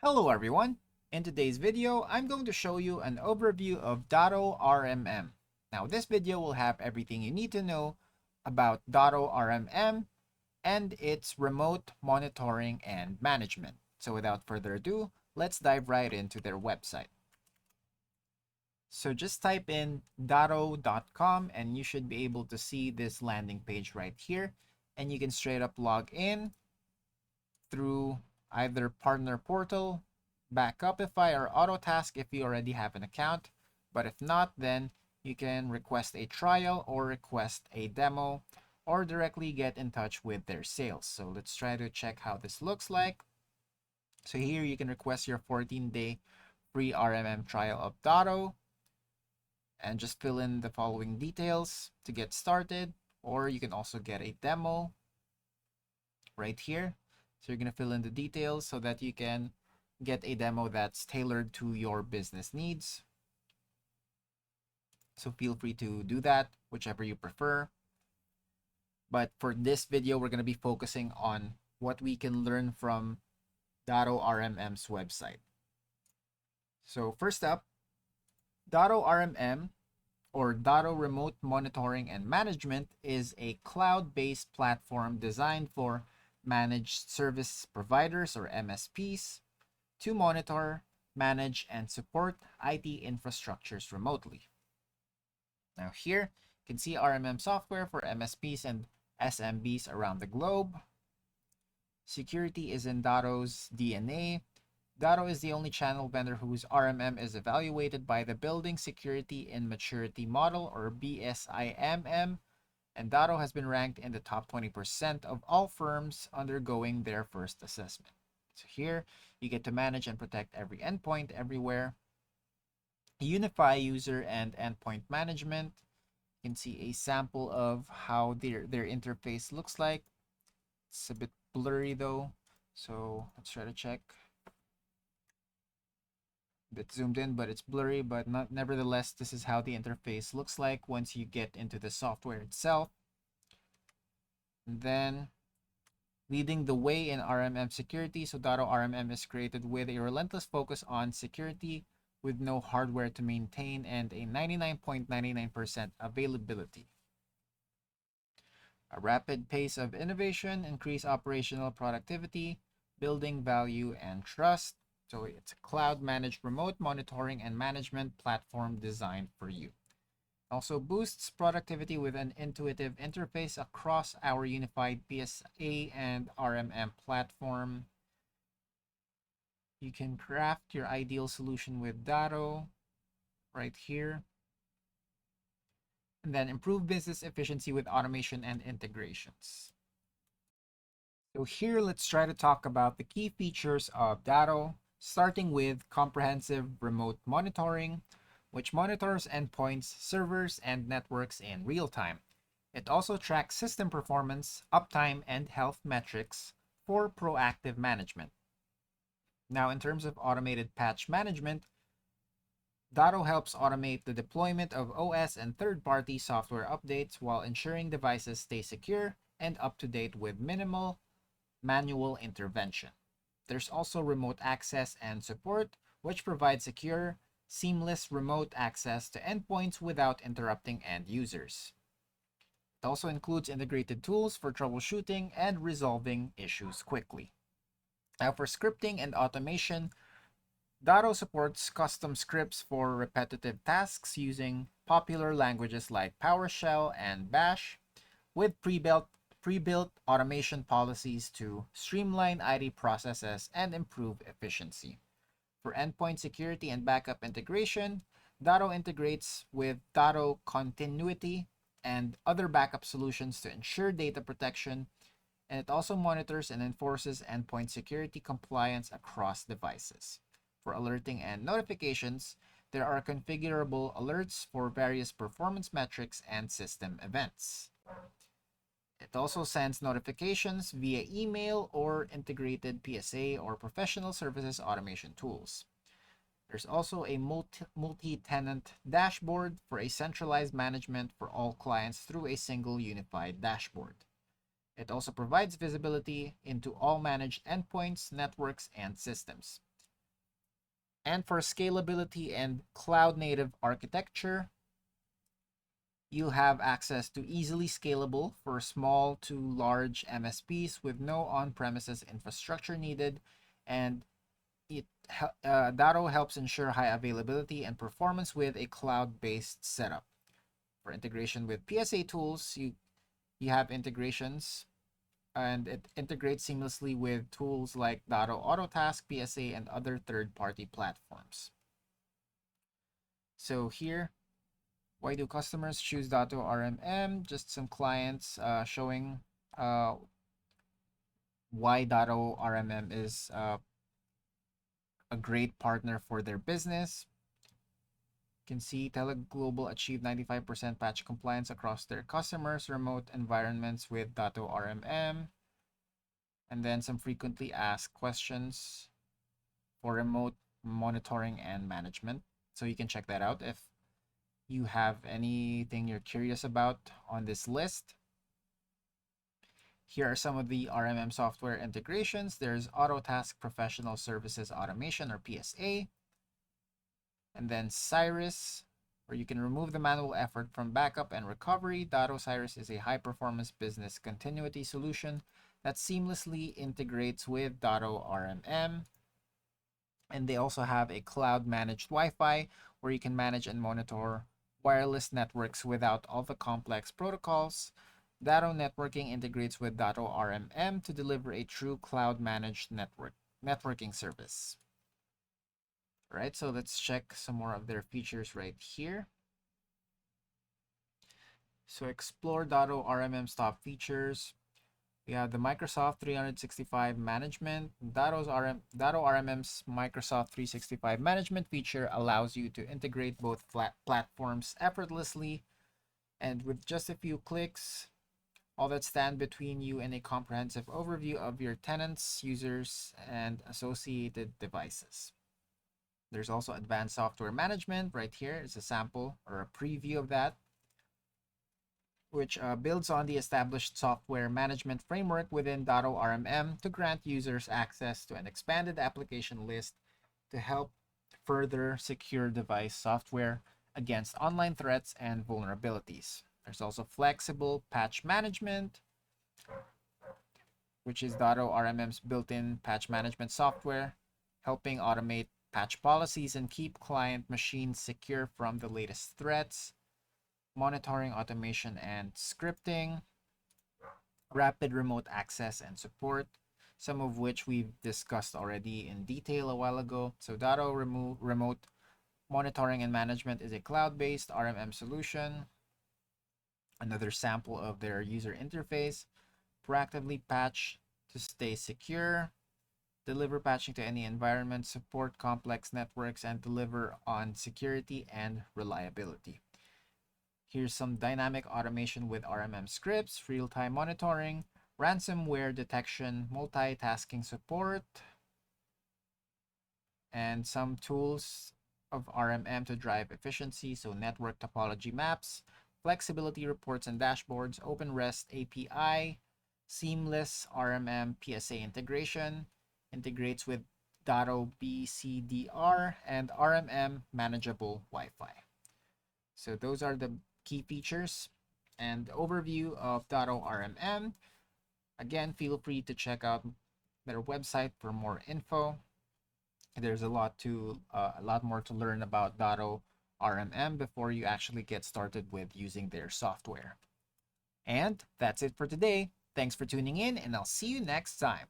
Hello everyone! In today's video, I'm going to show you an overview of Datto RMM. Now this video will have everything you need to know about Datto RMM and its remote monitoring and management. So without further ado, let's dive right into their website. So just type in datto.com and you should be able to see this landing page right here. And you can straight up log in through either partner portal, Backupify, or Autotask if you already have an account. But if not, then you can request a trial or request a demo or directly get in touch with their sales. So let's try to check how this looks like. So here you can request your 14-day free RMM trial of Datto and just fill in the following details to get started, or you can also get a demo right here. So you're going to fill in the details so that you can get a demo that's tailored to your business needs. So feel free to do that, whichever you prefer. But for this video, we're going to be focusing on what we can learn from Datto RMM's website. So first up, Datto RMM, or Datto Remote Monitoring and Management, is a cloud-based platform designed for managed service providers, or MSPs, to monitor, manage, and support IT infrastructures remotely. Now here, you can see RMM software for MSPs and SMBs around the globe. Security is in Datto's DNA. Datto is the only channel vendor whose RMM is evaluated by the Building Security and Maturity Model, or BSIMM, and Datto has been ranked in the top 20% of all firms undergoing their first assessment. So here, you get to manage and protect every endpoint everywhere. Unify user and endpoint management. You can see a sample of how their interface looks like. It's a bit blurry though, so let's try to check. A bit zoomed in, but it's blurry, but nevertheless, this is how the interface looks like once you get into the software itself. And then leading the way in RMM security. So Datto RMM is created with a relentless focus on security with no hardware to maintain and a 99.99% availability. A rapid pace of innovation, increase operational productivity, building value and trust. So it's a cloud-managed remote monitoring and management platform designed for you. Also boosts productivity with an intuitive interface across our unified PSA and RMM platform. You can craft your ideal solution with Datto right here. And then improve business efficiency with automation and integrations. So here, let's try to talk about the key features of Datto, starting with comprehensive remote monitoring, which monitors endpoints, servers, and networks in real time. It also tracks system performance, uptime, and health metrics for proactive management. Now, in terms of automated patch management, Datto helps automate the deployment of OS and third-party software updates while ensuring devices stay secure and up to date with minimal manual intervention. There's also remote access and support, which provides secure, seamless remote access to endpoints without interrupting end users. It also includes integrated tools for troubleshooting and resolving issues quickly. Now for scripting and automation, Datto supports custom scripts for repetitive tasks using popular languages like PowerShell and Bash, with pre-built automation policies to streamline IT processes and improve efficiency. For endpoint security and backup integration, Datto integrates with Datto Continuity and other backup solutions to ensure data protection, and it also monitors and enforces endpoint security compliance across devices. For alerting and notifications, there are configurable alerts for various performance metrics and system events. It also sends notifications via email or integrated PSA or professional services automation tools. There's also a multi-tenant dashboard for a centralized management for all clients through a single unified dashboard. It also provides visibility into all managed endpoints, networks, and systems. And for scalability and cloud native architecture, you'll have access to easily scalable for small to large MSPs with no on-premises infrastructure needed, and Datto helps ensure high availability and performance with a cloud-based setup. For integration with PSA tools, you have integrations, and it integrates seamlessly with tools like Datto Autotask, PSA, and other third-party platforms. So here, why do customers choose Datto RMM? Just some clients showing why Datto RMM is a great partner for their business. You can see TeleGlobal achieved 95% patch compliance across their customers' remote environments with Datto RMM. And then some frequently asked questions for remote monitoring and management. So you can check that out if you have anything you're curious about on this list. Here are some of the RMM software integrations. There's Autotask Professional Services Automation, or PSA. And then Cyrus, where you can remove the manual effort from backup and recovery. Datto Cyrus is a high-performance business continuity solution that seamlessly integrates with Datto RMM. And they also have a cloud-managed Wi-Fi, where you can manage and monitor wireless networks without all the complex protocols. Datto Networking integrates with Datto RMM to deliver a true cloud-managed networking service. All right, so let's check some more of their features right here. So explore Datto RMM's top features. We have the Microsoft 365 management. Datto RMM's Microsoft 365 management feature allows you to integrate both platforms effortlessly, and with just a few clicks, all that stand between you and a comprehensive overview of your tenants, users, and associated devices. There's also advanced software management right here. It's a sample or a preview of that, which builds on the established software management framework within Datto RMM to grant users access to an expanded application list to help further secure device software against online threats and vulnerabilities. There's also flexible patch management, which is Datto RMM's built-in patch management software, helping automate patch policies and keep client machines secure from the latest threats. Monitoring, automation, and scripting, rapid remote access and support, some of which we've discussed already in detail a while ago. So Datto Remote Monitoring and Management is a cloud-based RMM solution. Another sample of their user interface. Proactively patch to stay secure, deliver patching to any environment, support complex networks, and deliver on security and reliability. Here's some dynamic automation with RMM scripts, real-time monitoring, ransomware detection, multitasking support, and some tools of RMM to drive efficiency, so network topology maps, flexibility reports and dashboards, open REST API, seamless RMM PSA integration, integrates with Datto BCDR, and RMM manageable Wi-Fi. So those are the key features and overview of Datto RMM. Again, feel free to check out their website for more info. There's a lot more to learn about Datto RMM before you actually get started with using their software. And that's it for today. Thanks for tuning in, and I'll see you next time.